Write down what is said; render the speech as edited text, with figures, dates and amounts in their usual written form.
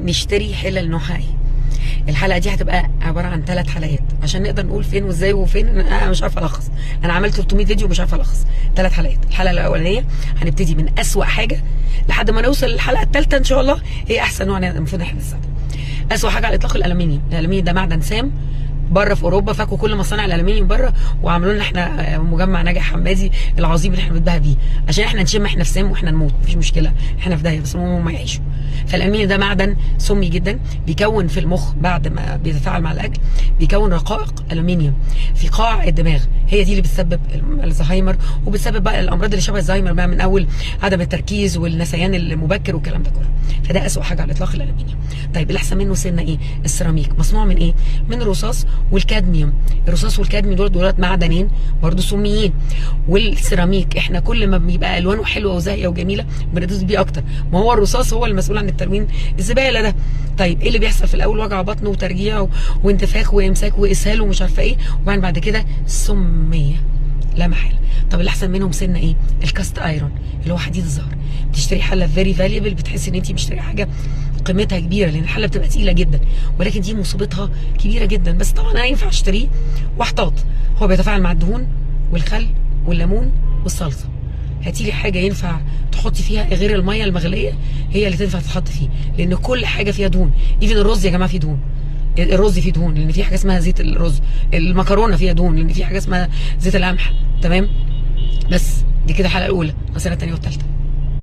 نشتري حلل نوعها ايه. الحلقه دي هتبقى عباره عن 3 حلقات عشان نقدر نقول فين وازاي وفين. انا مش عارفه الخص، انا عملت 300 فيديو مش عارفه الخص. 3 حلقات. الحلقه الاولانيه هنبتدي من اسوأ حاجه لحد ما نوصل للحلقه الثالثه ان شاء الله هي احسن نوع المفروض احنا نستخدمه. اسوأ حاجه على الاطلاق الالومنيوم. الالومنيوم ده معدن سام، بره في اوروبا فكوا كل مصانع الالومنيوم بره وعملوا لنا احنا مجمع ناجح حمادي العظيم اللي احنا بنتباهى بيه عشان احنا نشم احنا في سام واحنا نموت مفيش مشكله، احنا في داهيه بس هم ما يعيشوا. فالالومنيوم ده معدن سمي جدا، بيكون في المخ بعد ما بيتفاعل مع الاكل بيكون رقائق الومنيوم في قاع الدماغ، هي دي اللي بتسبب الزهايمر وبتسبب بقى الامراض اللي شبه الزهايمر بقى من اول عدم التركيز والنسيان المبكر والكلام ده كله. فده اسوء حاجه على الاطلاق الالومنيوم. طيب اللي احسن منه سنه ايه؟ السيراميك. مصنوع من ايه؟ من الرصاص والكادميوم. الرصاص والكادميوم دولت معدنين برضه سميين. والسيراميك احنا كل ما بيبقى الوانه حلوه وزاهيه وجميله بندوس بيه اكتر، ما هو الرصاص هو المسؤول عن التلوين الزباله ده. طيب ايه اللي بيحصل في الاول؟ وجع بطن وترجيع وانتفاخ وامساك واسهال ومش عارفه ايه، وبعدين بعد كده سميه لا محاله. طب اللي احسن منهم سنه ايه؟ الكاست ايرون اللي هو حديد الزهر. بتشتري حله فيري فاليبل، بتحس ان انت مشتري حاجه قيمتها كبيره لان الحله بتبقى تقيله جدا، ولكن دي مصيبتها كبيره جدا. بس طبعا انا ينفع اشتريه واحتاط. هو بيتفاعل مع الدهون والخل والليمون والصلصه. هاتي لي حاجه ينفع تحطي فيها غير الميه المغليه هي اللي تنفع تتحط فيه، لان كل حاجه فيها دهون. ايفن الرز يا جماعه فيه دهون، الرز فيه دهون لان في حاجه اسمها زيت الرز، المكرونه فيها دهون لان في حاجه اسمها زيت القمح. تمام؟ بس دي كده الحلقه الاولى، السنه الثانيه والثالثه.